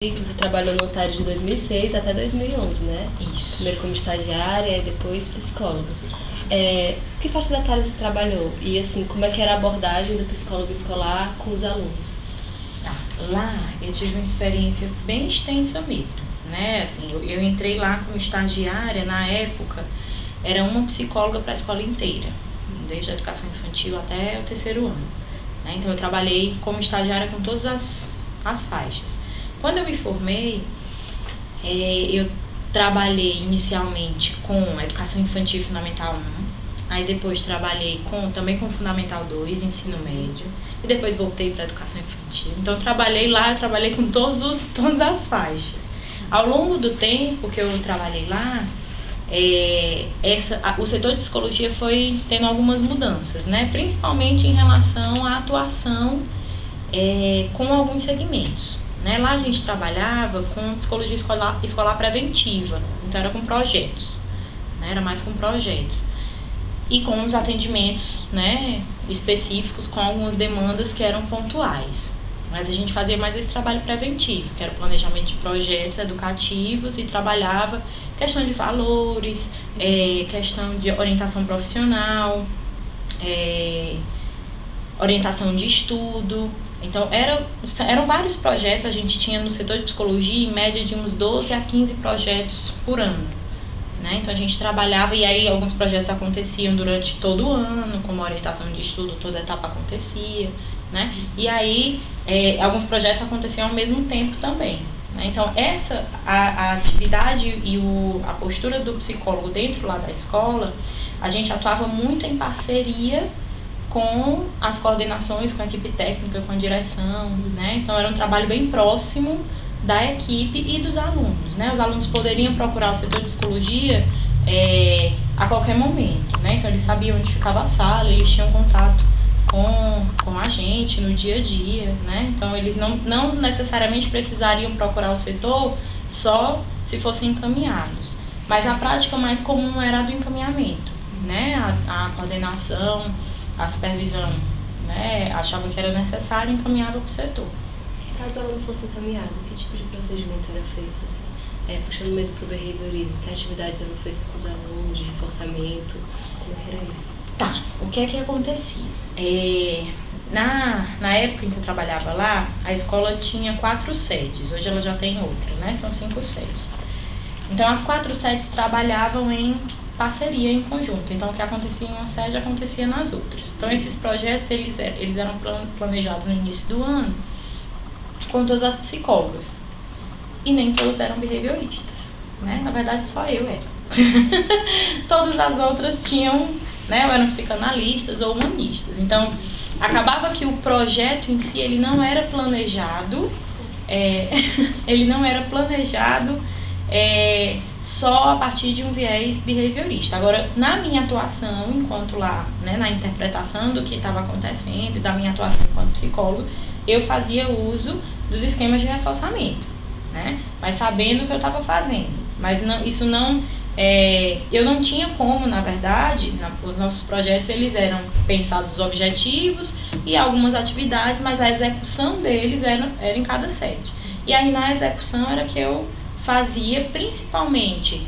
Você trabalhou no Otário de 2006 até 2011, né? Isso. Primeiro como estagiária e depois psicóloga. Que faixa etária você trabalhou? E assim, como é que era a abordagem do psicólogo escolar com os alunos? Lá eu tive uma experiência bem extensa mesmo, né? Assim, eu entrei lá como estagiária, na época, era uma psicóloga para a escola inteira, desde a educação infantil até o terceiro ano, né? Então eu trabalhei como estagiária com todas as faixas. Quando eu me formei, eu trabalhei inicialmente com Educação Infantil Fundamental 1, aí depois trabalhei também com Fundamental 2, Ensino Médio, e depois voltei para Educação Infantil. Então eu trabalhei com todas as faixas. Ao longo do tempo que eu trabalhei lá, o setor de psicologia foi tendo algumas mudanças, né? Principalmente em relação à atuação com alguns segmentos. Né? Lá a gente trabalhava com psicologia escolar preventiva, então era com projetos, né? Era mais com projetos. E com os atendimentos, né, específicos, com algumas demandas que eram pontuais. Mas a gente fazia mais esse trabalho preventivo, que era o planejamento de projetos educativos e trabalhava questão de valores, questão de orientação profissional, orientação de estudo. Então, eram vários projetos, a gente tinha no setor de psicologia, em média de uns 12 a 15 projetos por ano. Né? Então, a gente trabalhava, e aí alguns projetos aconteciam durante todo o ano, como orientação de estudo, toda etapa acontecia. Né? E aí, alguns projetos aconteciam ao mesmo tempo também. Né? Então, a atividade e a postura do psicólogo dentro lá da escola, a gente atuava muito em parceria com as coordenações, com a equipe técnica, com a direção, né? Então era um trabalho bem próximo da equipe e dos alunos, né? Os alunos poderiam procurar o setor de psicologia a qualquer momento, né? Então eles sabiam onde ficava a sala, eles tinham contato com a gente no dia a dia, né? Então eles não necessariamente precisariam procurar o setor só se fossem encaminhados, mas a prática mais comum era a do encaminhamento, né? A coordenação, a supervisão, né, achava que era necessário e encaminhava para o setor. Caso o aluno fosse encaminhado, que tipo de procedimento era feito? Puxando mesmo para o behaviorismo, que atividades eram feitas com os alunos, de reforçamento, como era isso? O que é que acontecia? Na época em que eu trabalhava lá, a escola tinha 4 sedes, hoje ela já tem outra, né, são 5 sedes. Então as 4 sedes trabalhavam em parceria, em conjunto. Então, o que acontecia em uma sede acontecia nas outras. Então, esses projetos eles eram planejados no início do ano com todas as psicólogas. E nem todas eram behavioristas. Né? Na verdade, só eu era. Todas as outras tinham, né, eram psicanalistas ou humanistas. Então, acabava que o projeto em si ele não era planejado, só a partir de um viés behaviorista. Agora, na minha atuação enquanto lá, né, na interpretação do que estava acontecendo e da minha atuação enquanto psicólogo, eu fazia uso dos esquemas de reforçamento, né, mas sabendo o que eu estava fazendo. Mas eu não tinha como, na verdade, os nossos projetos eles eram pensados os objetivos e algumas atividades, mas a execução deles era em cada sede. E aí na execução era que eu fazia principalmente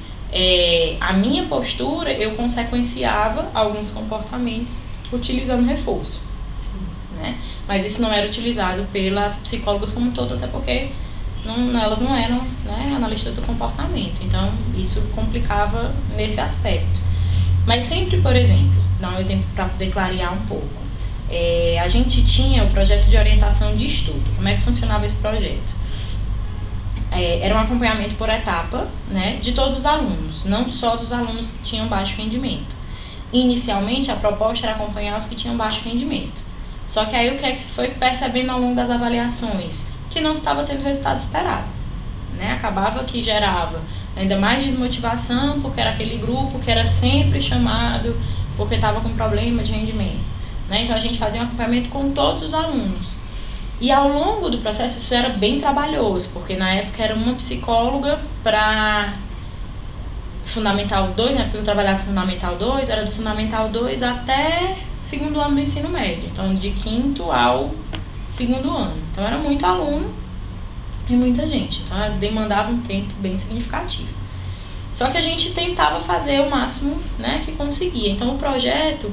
a minha postura, eu consequenciava alguns comportamentos utilizando reforço, né? Mas isso não era utilizado pelas psicólogas como um todo, até porque elas não eram, né, analistas do comportamento, então isso complicava nesse aspecto. Mas sempre, por exemplo, dar um exemplo para poder clarear um pouco, a gente tinha o projeto de orientação de estudo. Como é que funcionava esse projeto? Era um acompanhamento por etapa, né, de todos os alunos, não só dos alunos que tinham baixo rendimento. Inicialmente, a proposta era acompanhar os que tinham baixo rendimento. Só que aí o que é que foi percebendo ao longo das avaliações? Que não estava tendo o resultado esperado. Né? Acabava que gerava ainda mais desmotivação, porque era aquele grupo que era sempre chamado porque estava com problema de rendimento. Né? Então a gente fazia um acompanhamento com todos os alunos. E ao longo do processo isso era bem trabalhoso, porque na época era uma psicóloga para Fundamental 2, né, porque eu trabalhava no Fundamental 2, era do Fundamental 2 até segundo ano do ensino médio, então de quinto ao segundo ano. Então era muito aluno e muita gente. Então, demandava um tempo bem significativo. Só que a gente tentava fazer o máximo, né, que conseguia. Então, o projeto,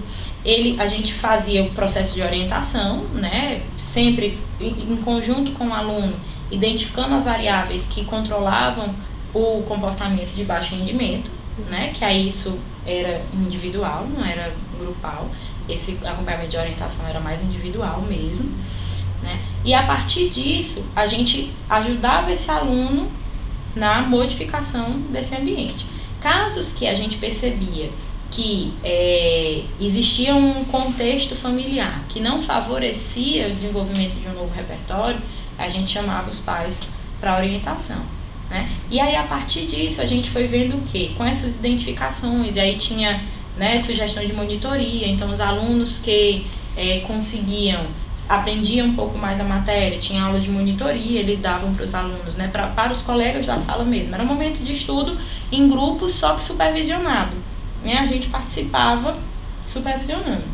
a gente fazia o processo de orientação, né, sempre em conjunto com o aluno, identificando as variáveis que controlavam o comportamento de baixo rendimento, né, que aí isso era individual, não era grupal. Esse acompanhamento de orientação era mais individual mesmo, né? E a partir disso, a gente ajudava esse aluno na modificação desse ambiente. Casos que a gente percebia que existia um contexto familiar que não favorecia o desenvolvimento de um novo repertório, a gente chamava os pais para orientação, né? E aí, a partir disso, a gente foi vendo o quê? Com essas identificações, e aí tinha, né, sugestão de monitoria. Então, os alunos que aprendiam um pouco mais a matéria, tinha aula de monitoria, eles davam para os alunos, né, para os colegas da sala mesmo. Era um momento de estudo em grupos, só que supervisionado, né? A gente participava supervisionando.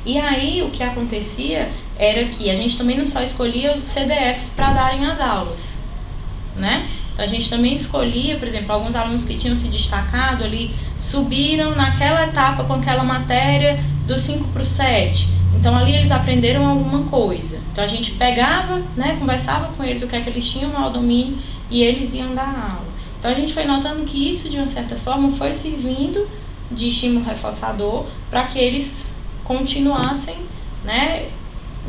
E aí, o que acontecia era que a gente também não só escolhia os CDFs para darem as aulas, né? Então, a gente também escolhia, por exemplo, alguns alunos que tinham se destacado ali, subiram naquela etapa com aquela matéria do 5 para o 7. Então, ali eles aprenderam alguma coisa. Então, a gente pegava, né, conversava com eles o que é que eles tinham ao domínio e eles iam dar aula. Então, a gente foi notando que isso, de uma certa forma, foi servindo de estímulo reforçador para que eles continuassem, né,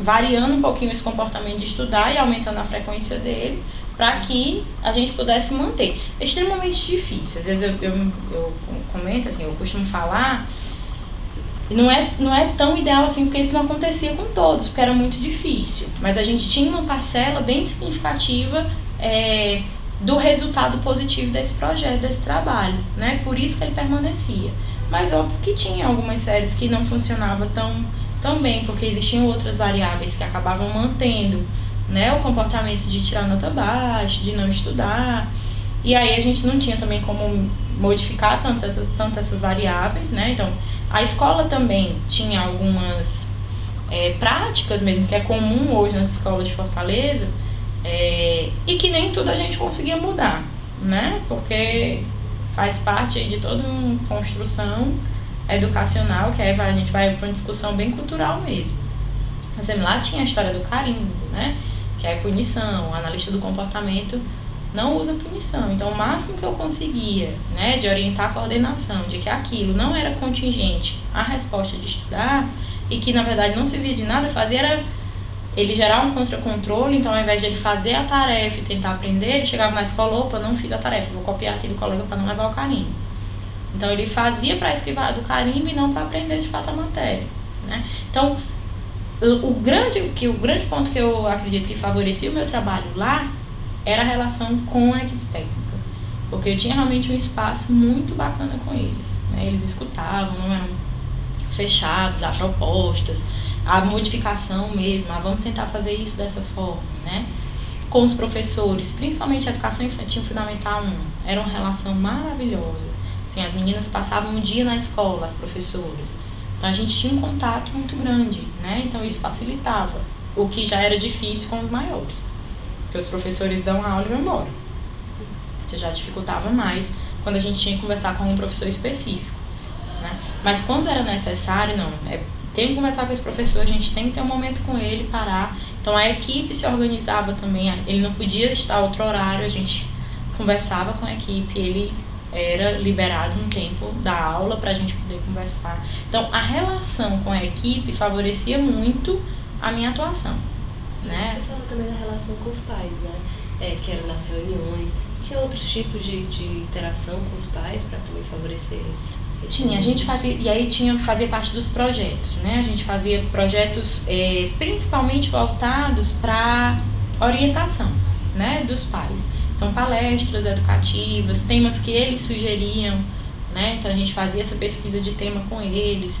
variando um pouquinho esse comportamento de estudar e aumentando a frequência dele, para que a gente pudesse manter. É extremamente difícil. Às vezes eu comento assim, eu costumo falar, não é tão ideal assim, porque isso não acontecia com todos, porque era muito difícil. Mas a gente tinha uma parcela bem significativa do resultado positivo desse projeto, desse trabalho, né? Por isso que ele permanecia. Mas óbvio que tinha algumas séries que não funcionavam tão bem, porque existiam outras variáveis que acabavam mantendo, né, o comportamento de tirar nota baixa, de não estudar. E aí a gente não tinha também como modificar tanto essas variáveis, né? Então, a escola também tinha algumas práticas mesmo, que é comum hoje nas escolas de Fortaleza, e que nem tudo a gente conseguia mudar, né? Porque faz parte aí de toda uma construção educacional, que a gente vai para uma discussão bem cultural mesmo. Por exemplo, lá tinha a história do carimbo, né? Que é punição. O analista do comportamento não usa punição. Então, o máximo que eu conseguia, né, de orientar a coordenação, de que aquilo não era contingente à resposta de estudar, e que, na verdade, não servia de nada fazer, era ele gerar um contra-controle. Então, ao invés de ele fazer a tarefa e tentar aprender, ele chegava na escola, opa, não fiz a tarefa, vou copiar aqui do colega para não levar o carimbo. Então, ele fazia para esquivar do carimbo e não para aprender, de fato, a matéria, né? Então, o grande ponto que eu acredito que favorecia o meu trabalho lá era a relação com a equipe técnica, porque eu tinha realmente um espaço muito bacana com eles, né? Eles escutavam, não eram fechados a propostas, a modificação mesmo, vamos tentar fazer isso dessa forma, né? Com os professores, principalmente a educação infantil fundamental 1, era uma relação maravilhosa. Assim, as meninas passavam um dia na escola, as professoras. Então, a gente tinha um contato muito grande, né? Então, isso facilitava, o que já era difícil com os maiores, porque os professores dão a aula e vão embora. Isso já dificultava mais quando a gente tinha que conversar com um professor específico, né? Mas quando era necessário, não, tem que conversar com esse professor, a gente tem que ter um momento com ele, parar. Então, a equipe se organizava também, ele não podia estar outro horário, a gente conversava com a equipe, ele era liberado um tempo da aula para a gente poder conversar. Então, a relação com a equipe favorecia muito a minha atuação, né? Você falou também da relação com os pais, né? Que era nas reuniões. Tinha outros tipos de interação com os pais para também favorecer? Tinha, a gente fazia, e aí fazia parte dos projetos, né? A gente fazia projetos principalmente voltados para orientação, né, dos pais. Então, palestras educativas, temas que eles sugeriam, né? Então, a gente fazia essa pesquisa de tema com eles.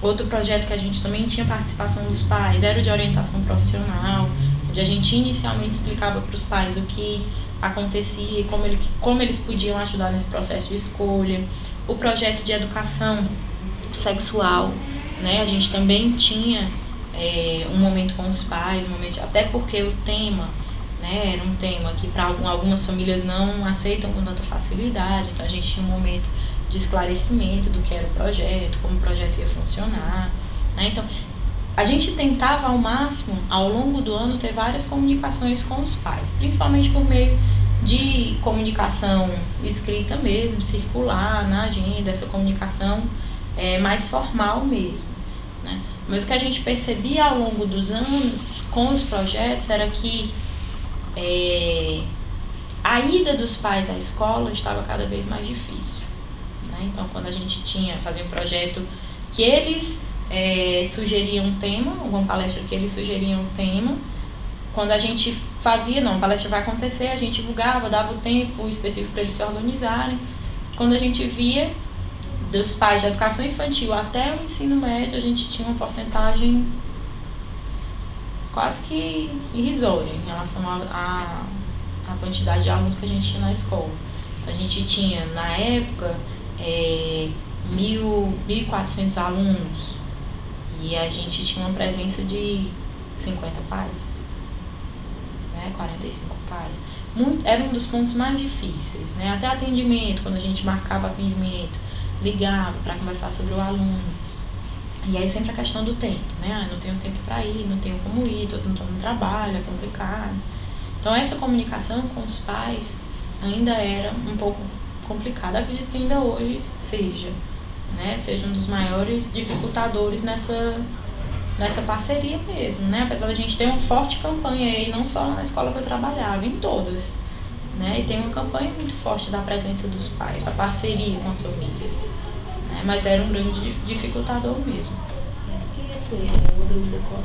Outro projeto que a gente também tinha participação dos pais era o de orientação profissional, onde a gente inicialmente explicava para os pais o que acontecia e como eles podiam ajudar nesse processo de escolha. O projeto de educação sexual, né? A gente também tinha um momento com os pais, até porque o tema, né? Era um tema que para algumas famílias não aceitam com tanta facilidade, então a gente tinha um momento de esclarecimento do que era o projeto, como o projeto ia funcionar, né? Então, a gente tentava ao máximo, ao longo do ano, ter várias comunicações com os pais, principalmente por meio de comunicação escrita mesmo, circular na agenda, essa comunicação mais formal mesmo, né? Mas o que a gente percebia ao longo dos anos com os projetos era que a ida dos pais à escola estava cada vez mais difícil, né? Então, quando a gente fazia um projeto que eles sugeriam um tema, alguma palestra que eles sugeriam um tema, quando a gente fazia, não, a palestra vai acontecer, a gente divulgava, dava o tempo específico para eles se organizarem. Quando a gente via dos pais da educação infantil até o ensino médio, a gente tinha uma porcentagem quase que irrisória em relação à quantidade de alunos que a gente tinha na escola. A gente tinha, na época, 1.400 alunos e a gente tinha uma presença de 50 pais, né, 45 pais. Era um dos pontos mais difíceis, né? Até atendimento, quando a gente marcava atendimento, ligava para conversar sobre o aluno. E aí sempre a questão do tempo, né? Não tenho tempo para ir, não tenho como ir, todo mundo no trabalho, é complicado. Então essa comunicação com os pais ainda era um pouco complicada. Acredito que ainda hoje seja, né? Seja um dos maiores dificultadores nessa parceria mesmo, né? Apesar da gente ter uma forte campanha aí, não só na escola que eu trabalhava, em todas, né? E tem uma campanha muito forte da presença dos pais, da parceria com as famílias, né? Mas era um grande dificultador mesmo. E assim, uma dúvida com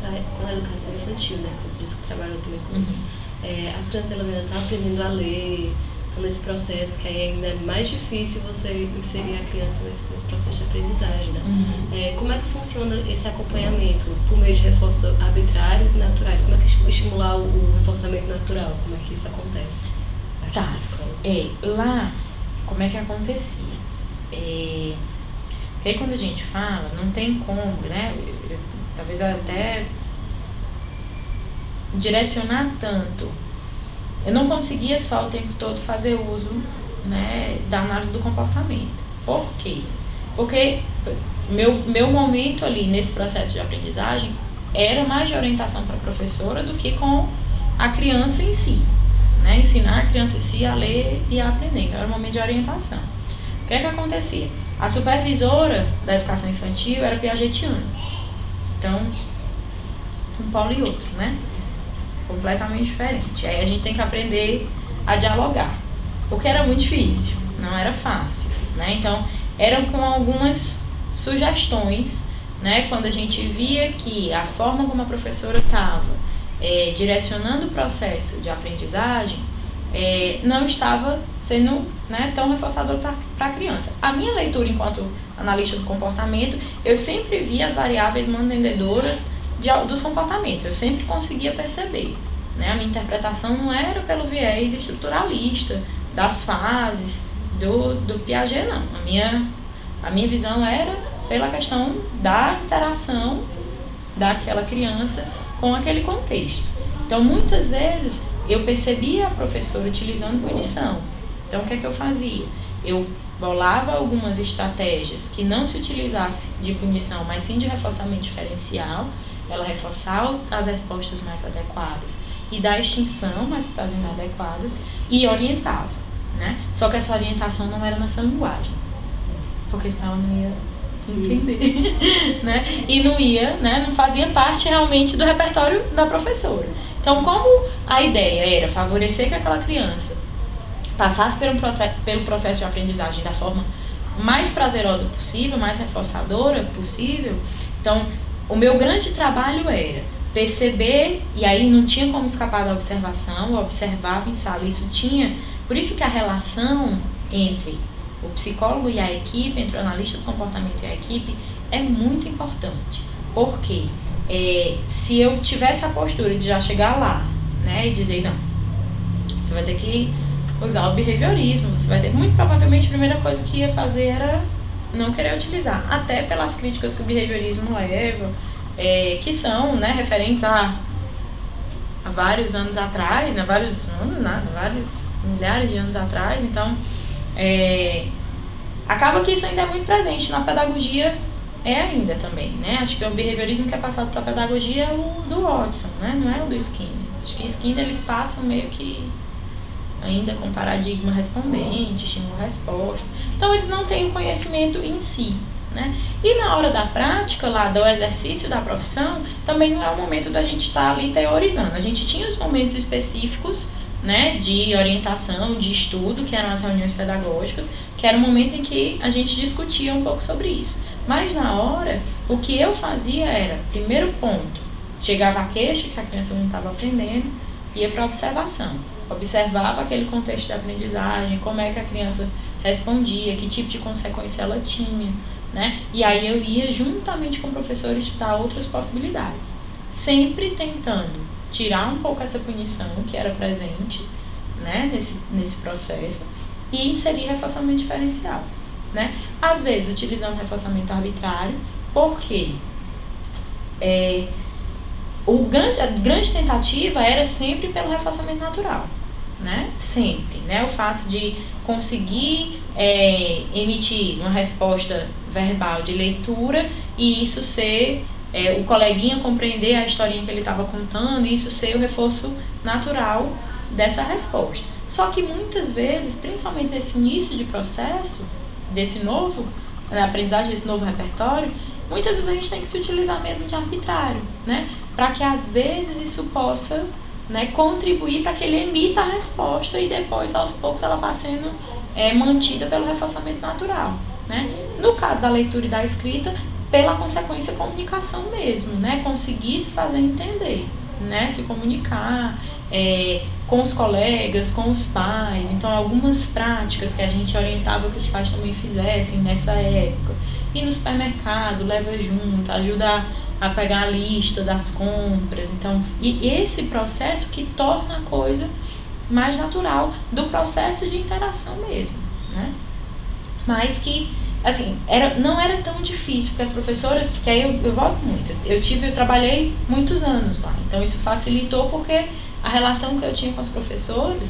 a educação infantil, né? Que você trabalhou também com as crianças elas ainda estão aprendendo a ler, estão nesse processo que aí ainda é mais difícil você inserir a criança nesse processo de aprendizagem, né? Como é que funciona esse acompanhamento por meio de reforços arbitrários e naturais? Como é que estimular o reforçamento natural? Como é que isso acontece? Tá, lá, como é que acontecia? Porque aí quando a gente fala, não tem como, né? Talvez até direcionar tanto. Eu não conseguia só o tempo todo fazer uso, né, da análise do comportamento. Por quê? Porque meu momento ali nesse processo de aprendizagem era mais de orientação para a professora do que com a criança em si, né? Ensinar a criança em si a ler e a aprender. Então era um momento de orientação. O que é que acontecia? A supervisora da educação infantil era piagetiana. Então, um polo e outro, né? Completamente diferente. Aí a gente tem que aprender a dialogar, o que era muito difícil, não era fácil, né? Então, eram com algumas sugestões, né? Quando a gente via que a forma como a professora estava direcionando o processo de aprendizagem não estava sendo, né, tão reforçador para a criança. A minha leitura enquanto analista do comportamento, eu sempre via as variáveis mantendedoras dos comportamentos, eu sempre conseguia perceber, né? A minha interpretação não era pelo viés estruturalista das fases do Piaget, não. A minha visão era pela questão da interação daquela criança com aquele contexto. Então, muitas vezes, eu percebia a professora utilizando punição. Então, o que é que eu fazia? Eu bolava algumas estratégias que não se utilizasse de punição, mas sim de reforçamento diferencial. Ela reforçava as respostas mais adequadas e da extinção mais para as inadequadas e orientava, né? Só que essa orientação não era nessa linguagem, porque senão ela não ia entender, né? E não ia, né? Não fazia parte realmente do repertório da professora. Então, como a ideia era favorecer que aquela criança passasse pelo processo de aprendizagem da forma mais prazerosa possível, mais reforçadora possível, então o meu grande trabalho era perceber, e aí não tinha como escapar da observação, eu observava em sala, por isso que a relação entre o psicólogo e a equipe, entre o analista do comportamento e a equipe, é muito importante, porque se eu tivesse a postura de já chegar lá, né, e dizer, não, você vai ter que usar o behaviorismo, você vai ter, muito provavelmente a primeira coisa que ia fazer era não querer utilizar, até pelas críticas que o behaviorismo leva, que são, né, referentes a há vários anos atrás, vários milhares de anos atrás. Então, acaba que isso ainda é muito presente na pedagogia, ainda também, né? Acho que o behaviorismo que é passado para a pedagogia é o do Watson, né? Não é o do Skinner. Acho que Skinner eles passam meio que ainda com paradigma respondente, estímulo-resposta. Então, eles não têm o conhecimento em si, né? E na hora da prática, lá do exercício da profissão, também não é o momento da gente estar ali teorizando. A gente tinha os momentos específicos, né, de orientação, de estudo, que eram as reuniões pedagógicas, que era o momento em que a gente discutia um pouco sobre isso. Mas na hora, o que eu fazia era, primeiro ponto, chegava a queixa que a criança não estava aprendendo, ia para a observação. Observava aquele contexto de aprendizagem, como é que a criança respondia, que tipo de consequência ela tinha, né? E aí eu ia juntamente com o professor estudar outras possibilidades, sempre tentando tirar um pouco essa punição que era presente, né, nesse processo, e inserir reforçamento diferencial, né? Às vezes utilizando reforçamento arbitrário, porque a grande tentativa era sempre pelo reforçamento natural, né? Sempre, né? O fato de conseguir emitir uma resposta verbal de leitura e isso ser o coleguinha compreender a historinha que ele estava contando e isso ser o reforço natural dessa resposta. Só que muitas vezes, principalmente nesse início de processo, desse novo aprendizagem, desse novo repertório, muitas vezes a gente tem que se utilizar mesmo de arbitrário, né? Para que às vezes isso possa, né, contribuir para que ele emita a resposta e depois, aos poucos, ela vá sendo mantida pelo reforçamento natural, né? No caso da leitura e da escrita, pela consequência comunicação mesmo, né? Conseguir se fazer entender, né? Se comunicar com os colegas, com os pais. Então, algumas práticas que a gente orientava que os pais também fizessem nessa época. Ir no supermercado, leva junto, ajuda a pegar a lista das compras. Então, e esse processo que torna a coisa mais natural do processo de interação mesmo, né? Mas que, assim, não era tão difícil, porque as professoras, que aí eu volto muito, eu trabalhei muitos anos lá, então isso facilitou porque a relação que eu tinha com os professores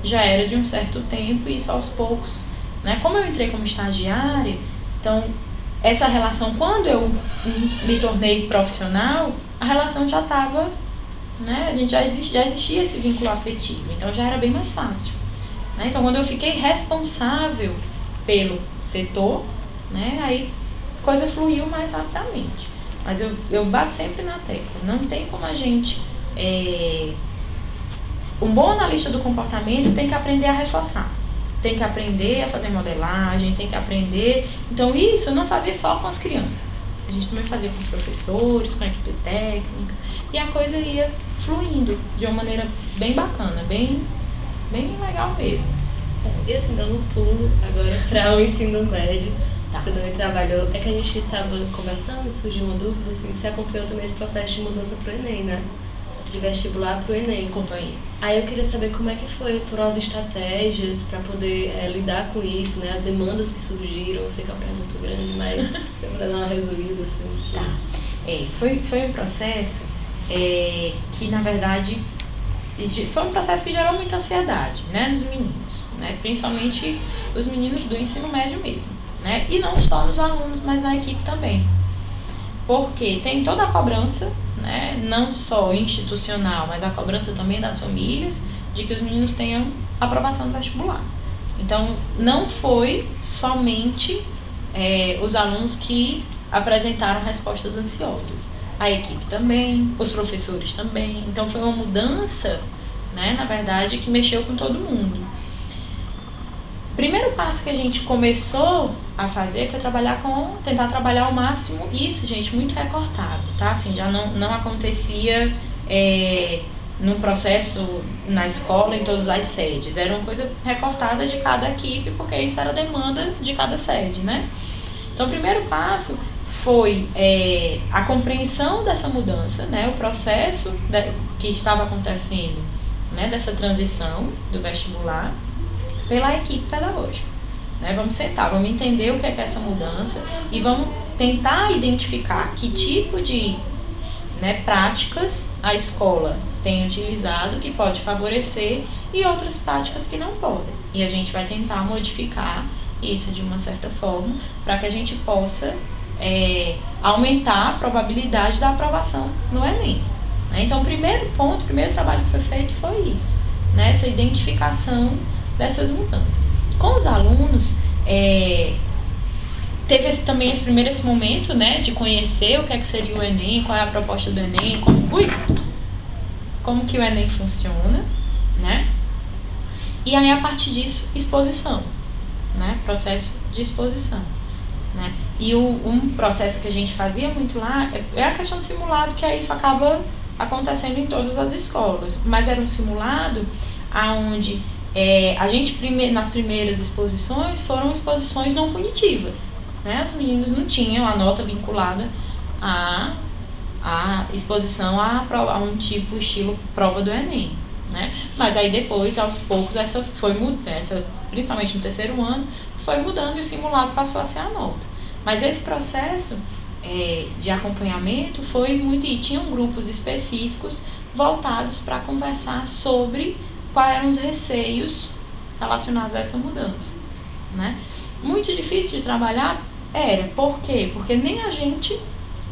já era de um certo tempo e isso aos poucos, né? Como eu entrei como estagiária, então essa relação, quando eu me tornei profissional, a relação já estava, né? A gente já existia esse vínculo afetivo, então já era bem mais fácil, né? Então quando eu fiquei responsável pelo setor, né, aí coisas fluíam mais rapidamente. Mas eu bato sempre na tecla, não tem como a gente um bom analista do comportamento tem que aprender a reforçar, tem que aprender a fazer modelagem, tem que aprender. Então isso eu não fazia só com as crianças, a gente também fazia com os professores, com a equipe técnica, e a coisa ia fluindo de uma maneira bem bacana, bem legal mesmo. E assim, dando um pulo agora para o ensino médio, você também trabalhou, é que a gente estava conversando, surgiu uma dúvida, assim, você acompanhou também esse processo de mudança para o Enem, né? De vestibular para o Enem. Acompanhei. Aí eu queria saber como é que foi, por as estratégias para poder lidar com isso, né? As demandas que surgiram, eu sei que é uma pergunta muito grande, mas para dar uma resumida, assim. Tá. Foi um processo que, na verdade, foi um processo que gerou muita ansiedade, né, nos meninos, né, principalmente os meninos do ensino médio mesmo, né, e não só nos alunos, mas na equipe também, porque tem toda a cobrança, né, não só institucional, mas a cobrança também das famílias, de que os meninos tenham aprovação no vestibular. Então, não foi somente os alunos que apresentaram respostas ansiosas. A equipe também, os professores também. Então foi uma mudança, né, na verdade, que mexeu com todo mundo. O primeiro passo que a gente começou a fazer foi tentar trabalhar ao máximo isso, gente, muito recortado, tá? Assim, já não acontecia no processo na escola, em todas as sedes. Era uma coisa recortada de cada equipe, porque isso era demanda de cada sede, né? Então o primeiro passo foi a compreensão dessa mudança, né, o processo que estava acontecendo, né, dessa transição do vestibular pela equipe pedagógica, né? Vamos sentar, vamos entender o que é essa mudança e vamos tentar identificar que tipo de, né, práticas a escola tem utilizado que pode favorecer e outras práticas que não podem. E a gente vai tentar modificar isso de uma certa forma para que a gente possa aumentar a probabilidade da aprovação no Enem. Então, o primeiro ponto, o primeiro trabalho que foi feito foi isso, né? Essa identificação dessas mudanças. Com os alunos, teve também esse momento, né, de conhecer o que seria o Enem, qual é a proposta do Enem, como que o Enem funciona, né? E aí, a partir disso, exposição, né? Processo de exposição, né? E um processo que a gente fazia muito lá é a questão do simulado, que aí isso acaba acontecendo em todas as escolas. Mas era um simulado onde a gente, nas primeiras exposições, foram exposições não punitivas, né? Os meninos não tinham a nota vinculada à exposição a um estilo prova do Enem, né? Mas aí depois, aos poucos, principalmente no terceiro ano, foi mudando e o simulado passou a ser a nota. Mas esse processo de acompanhamento foi muito, e tinham grupos específicos voltados para conversar sobre quais eram os receios relacionados a essa mudança, né? Muito difícil de trabalhar era. Por quê? Porque nem a gente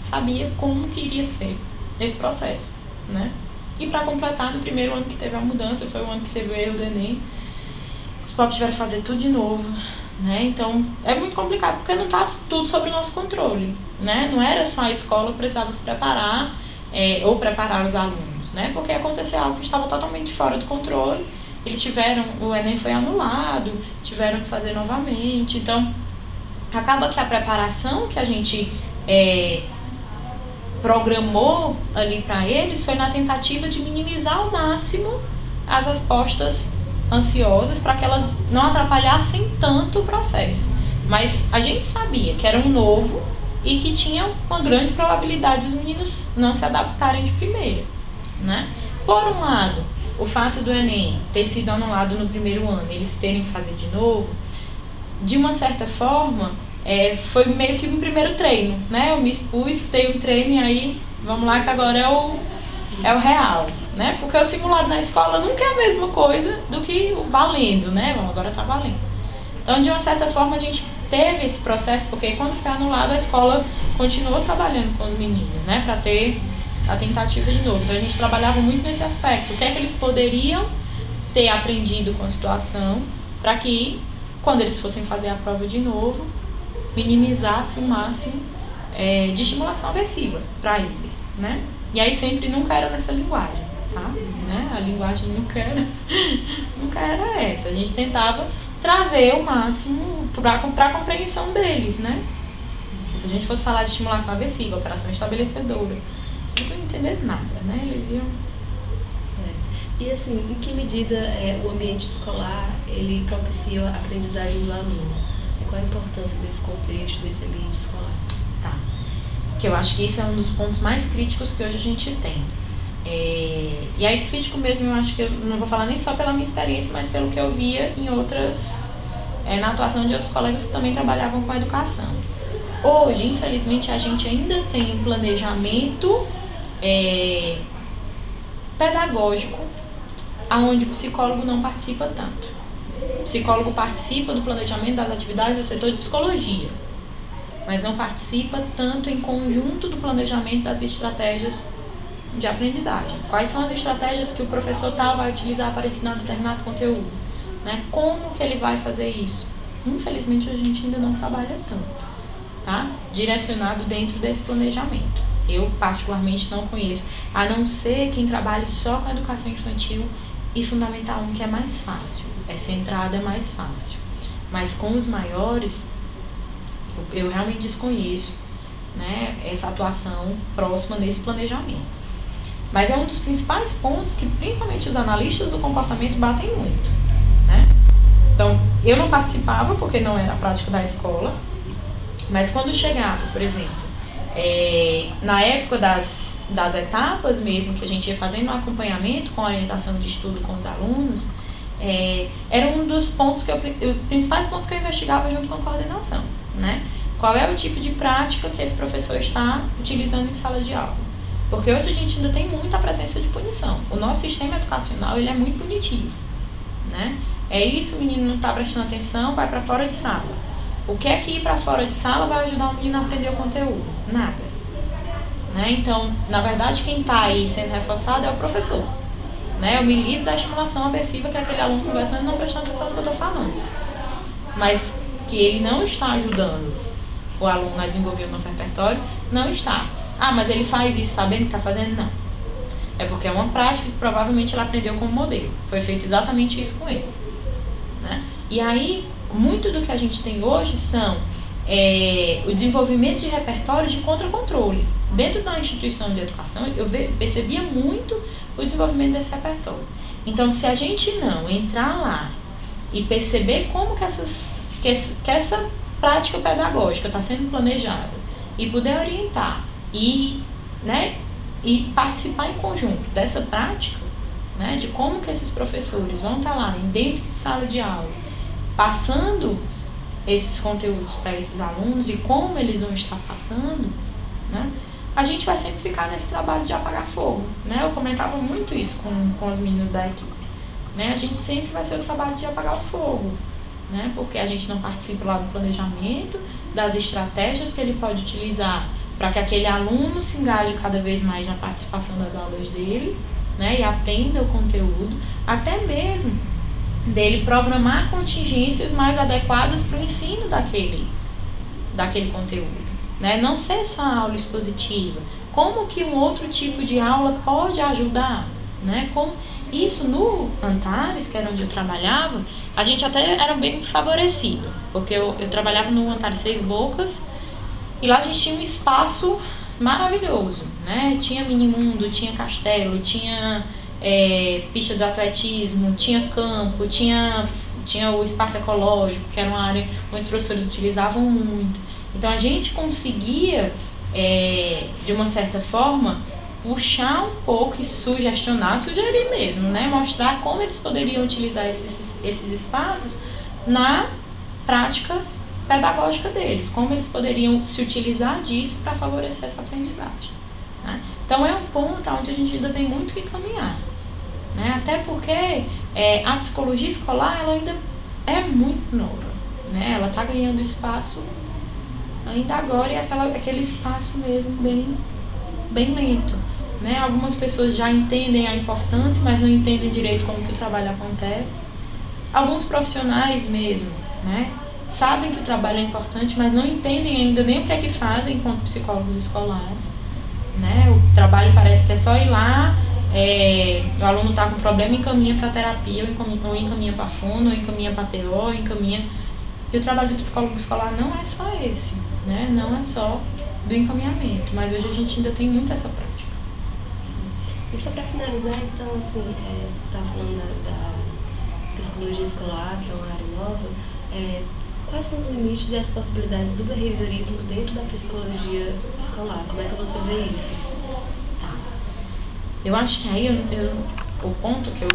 sabia como que iria ser esse processo, né? E para completar, no primeiro ano que teve a mudança, foi o ano que teve o erro do Enem, os pobres tiveram que fazer tudo de novo, né? Então, é muito complicado, porque não está tudo sob o nosso controle, né? Não era só a escola que precisava se preparar, ou preparar os alunos, né? Porque aconteceu algo que estava totalmente fora do controle, o Enem foi anulado, tiveram que fazer novamente. Então, acaba que a preparação que a gente programou ali para eles foi na tentativa de minimizar ao máximo as respostas ansiosas, para que elas não atrapalhassem tanto o processo. Mas a gente sabia que era um novo e que tinha uma grande probabilidade dos meninos não se adaptarem de primeira, né? Por um lado, o fato do Enem ter sido anulado no primeiro ano, eles terem que fazer de novo, de uma certa forma, foi meio que um primeiro treino, né? Eu me expus, dei um treino e aí, vamos lá que agora é o real, né? Porque o simulado na escola nunca é a mesma coisa do que o valendo, né? Bom, agora tá valendo. Então, de uma certa forma, a gente teve esse processo, porque quando foi anulado, a escola continuou trabalhando com os meninos, né? Para ter a tentativa de novo. Então, a gente trabalhava muito nesse aspecto. O que é que eles poderiam ter aprendido com a situação, para que, quando eles fossem fazer a prova de novo, minimizasse o máximo de estimulação aversiva para eles, né? E aí nunca era nessa linguagem, tá? Né? A linguagem nunca era essa. A gente tentava trazer o máximo para a compreensão deles, né? Se a gente fosse falar de estimulação aversiva, operação estabelecedora, não iam entender nada, né? Eles iam... E assim, em que medida o ambiente escolar ele propicia a aprendizagem do aluno? Qual a importância desse contexto, desse ambiente escolar? Tá. Que eu acho que isso é um dos pontos mais críticos que hoje a gente tem. E aí, crítico mesmo, eu acho que eu não vou falar nem só pela minha experiência, mas pelo que eu via em na atuação de outros colegas que também trabalhavam com a educação. Hoje, infelizmente, a gente ainda tem um planejamento pedagógico onde o psicólogo não participa tanto. O psicólogo participa do planejamento das atividades do setor de psicologia, mas não participa tanto em conjunto do planejamento das estratégias de aprendizagem. Quais são as estratégias que o professor tal vai utilizar para ensinar determinado conteúdo, né? Como que ele vai fazer isso? Infelizmente, a gente ainda não trabalha tanto, tá? Direcionado dentro desse planejamento. Eu, particularmente, não conheço, a não ser quem trabalhe só com a educação infantil e Fundamental 1, que é mais fácil. Essa entrada é mais fácil. Mas com os maiores, eu realmente desconheço, né, essa atuação próxima nesse planejamento. Mas é um dos principais pontos que, principalmente, os analistas do comportamento batem muito, né? Então, eu não participava porque não era a prática da escola, mas quando chegava, por exemplo, na época das etapas mesmo, que a gente ia fazendo um acompanhamento com orientação de estudo com os alunos, era um dos pontos os principais pontos que eu investigava junto com a coordenação, né? Qual é o tipo de prática que esse professor está utilizando em sala de aula? Porque hoje a gente ainda tem muita presença de punição. O nosso sistema educacional, ele é muito punitivo, né? É isso, o menino não está prestando atenção, vai para fora de sala. O que é que ir para fora de sala vai ajudar o menino a aprender o conteúdo? Nada. Né? Então, na verdade, quem está aí sendo reforçado é o professor. Né? Eu me livro da estimulação aversiva que aquele aluno conversando não prestando atenção no que eu estou falando. Mas que ele não está ajudando o aluno a desenvolver o novo repertório, não está. Ah, mas ele faz isso sabendo que está fazendo? Não. É porque é uma prática que provavelmente ele aprendeu como modelo. Foi feito exatamente isso com ele. Né? E aí, muito do que a gente tem hoje são o desenvolvimento de repertórios de contra-controle. Dentro da instituição de educação, eu percebia muito o desenvolvimento desse repertório. Então, se a gente não entrar lá e perceber como que essa prática pedagógica está sendo planejada e puder orientar e participar em conjunto dessa prática, né, de como que esses professores vão estar lá dentro de sala de aula, passando esses conteúdos para esses alunos e como eles vão estar passando, né, a gente vai sempre ficar nesse trabalho de apagar fogo. Né? Eu comentava muito isso com as meninas da equipe. Né? A gente sempre vai ser o trabalho de apagar o fogo. Né? Porque a gente não participa lá do planejamento, das estratégias que ele pode utilizar para que aquele aluno se engaje cada vez mais na participação das aulas dele, né? E aprenda o conteúdo, até mesmo dele programar contingências mais adequadas para o ensino daquele conteúdo. Né? Não ser só a aula expositiva. Como que um outro tipo de aula pode ajudar? Né? Isso no Antares, que era onde eu trabalhava, a gente até era bem favorecido, porque eu trabalhava no Antares Seis Bocas e lá a gente tinha um espaço maravilhoso, né? Tinha minimundo, tinha castelo, tinha pista de atletismo, tinha campo, tinha o espaço ecológico, que era uma área onde os professores utilizavam muito. Então a gente conseguia, de uma certa forma, puxar um pouco e sugerir mesmo, né? Mostrar como eles poderiam utilizar esses espaços na prática pedagógica deles, como eles poderiam se utilizar disso para favorecer essa aprendizagem. Né? Então é um ponto onde a gente ainda tem muito que caminhar. Né? Até porque a psicologia escolar ela ainda é muito nova. Né? Ela está ganhando espaço ainda agora e aquele espaço mesmo bem lento. Né? Algumas pessoas já entendem a importância, mas não entendem direito como que o trabalho acontece. Alguns profissionais mesmo, né? Sabem que o trabalho é importante, mas não entendem ainda nem o que é que fazem enquanto psicólogos escolares. Né? O trabalho parece que é só ir lá, o aluno está com problema, encaminha para terapia, ou encaminha para fono, ou encaminha para TO, ou encaminha... E o trabalho do psicólogo escolar não é só esse, né? Não é só do encaminhamento, mas hoje a gente ainda tem muito essa prática. E só para finalizar, então, assim, você está falando da psicologia escolar, que é uma área nova, quais são os limites e as possibilidades do behaviorismo dentro da psicologia escolar? Como é que você vê isso? Tá. Eu acho que aí o ponto que eu